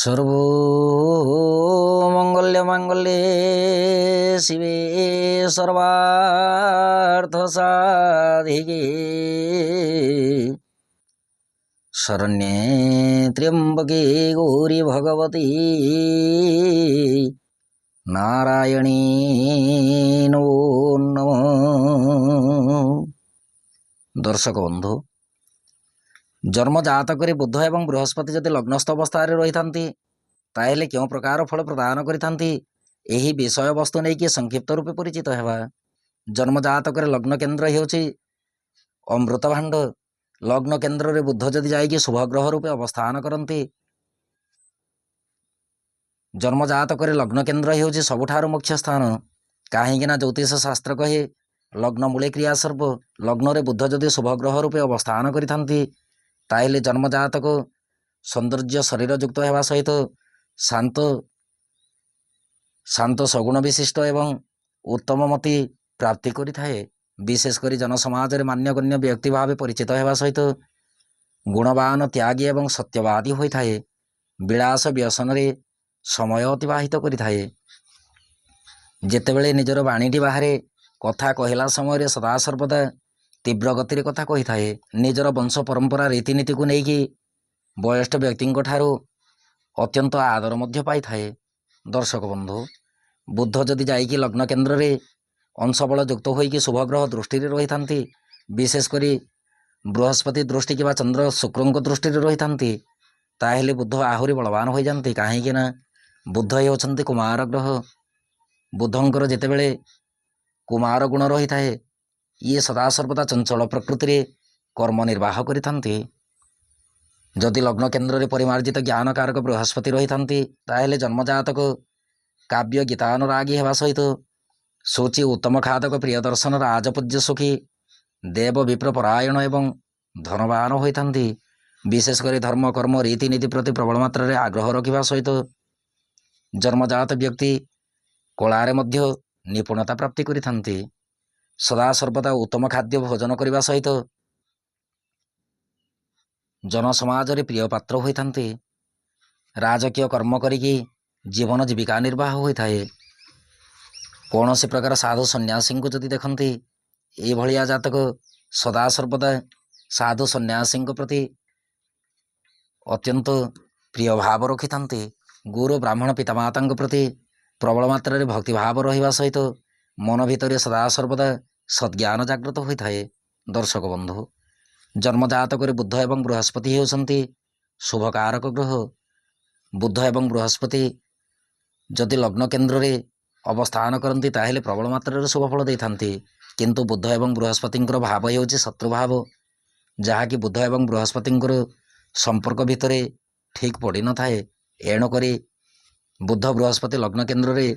सर्वमङ्गल्यमाङ्गल्ये शिवे सर्वार्थसाधिके शरण्ये त्र्यम्बके गौरी भगवती नारायणी नमो नमः। दर्शक बंधु, जन्म जातक बुध एवं बृहस्पति जदि लग्नस्थ अवस्था रही ताहेले क्यों प्रकार फल प्रदान करिथांती एही विषय वस्तु नहीं कि संक्षिप्त रूपे परिचित हेबा। जन्म जातक लग्न केन्द्र हेउछि अमृत भांड। लग्न केन्द्र रे बुध जदि जाइकी शुभ ग्रह रूपे अवस्थान करती, जन्म जातक लग्न केन्द्र हेउछि सबुठारु मुख्य स्थान। काहेकि ना ज्योतिष शास्त्र कहे लग्न मूले क्रिया सर्व। लग्न रे बुध जदि शुभ ग्रह रूपे अवस्थान करिथांती ताहेले जन्म जातक सौंदर्य शरीर युक्त हेबा सहित शांत सगुण विशिष्ट एवं उत्तम मति प्राप्ति करिथाए। विशेषकर जनसमाज रे मान्यगण्य व्यक्ति भाव परिचित हेबा सहित गुणवान त्यागी एवं सत्यवादी होइथाए। विलास व्यसन रे समय अतिबाहित करिथाए। जेतेबेले निजर बाणीटी बाहरे कथा कहला समय सदा सर्वदा तीव्र गति कथा कही थाए। निजर वंश परंपरा रीतिनीति को लेकिन वयस्क व्यक्ति ठारू अत्यंत आदर मध्य पाई थाए। दर्शक बंधु, बुध जदि जाइकी लग्न केन्द्र रे अंशबल युक्त होइकी शुभ ग्रह दृष्टि रही थांती, विशेषकर बृहस्पति दृष्टि कि चंद्र शुक्र दृष्टि रही थांती, ताहेले बुध आहुरी बलवान हो जाती। कहीं ना बुध होउछंती कुमार ग्रह। बुधंकर जेतेबेले कुमार गुण रही थाए, ये सदा सर्वदा चंचल प्रकृति रे कर्म निर्वाह करिथांती। जदि लग्न केन्द्र रे परिमार्जित ज्ञान कारक बृहस्पति रही थांती ताहेले जन्मजातक काव्य गीतानुरागी हेबा सहित सूचि उत्तम खादक प्रिय दर्शन राजपूज्य सुखी देव विप्र परायण एवं धनवान होइथांती। विशेषकर धर्म कर्म रीतिनीति प्रति प्रबल मात्रा रे आग्रह रखिबा सहित जन्मजात व्यक्ति कलारे मध्य निपुणता प्राप्ति करिथांती। सदा सर्वदा उत्तम खाद्य भोजन करने सहित जनसमाज रे प्रिय पात्र होइथांती। राजकीय कर्म करिकी जीवन जीविका निर्वाह होइथाए। कौन से प्रकार साधु सन्यासी को जदि देखती ये भलिया जातक सदा सर्वदा साधु सन्यासी प्रति अत्यंत प्रिय भाव रखि थांती। गुरु ब्राह्मण पितामाता प्रति प्रबल मात्रा रे भक्ति भाव रहिबा सहित मन भितर सदा सर्वदा सद्ज्ञान जागृत होइथाए। दर्शक बंधु, जन्म जातक बुध एवं बृहस्पति हेउछंती शुभकारक ग्रह। बुध एवं बृहस्पति जदि लग्न केन्द्र रे अवस्थान करती ताहेले प्रबल मात्रा रे शुभ फल देइथांती। किंतु बुध एवं बृहस्पति भाव हेउछि शत्रु भाव, जहाँकि बुध एवं बृहस्पति संपर्क भितर ठीक पड़ न थाए। एणुक बुध बृहस्पति लग्न केन्द्र रे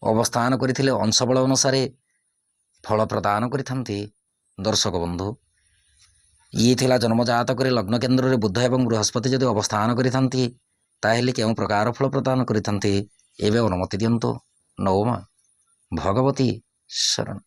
अवस्थान करथिले अंशबल अनुसार फल प्रदान करिथांती। दर्शक बंधु, ये थिला जन्मजातक लग्न केन्द्र रे बुध एवं बृहस्पति जदि अवस्थान करिथांती ताहेले केउं प्रकार फल प्रदान करिथांती एबे अनुमति दियंतु। नवमा भगवती शरण।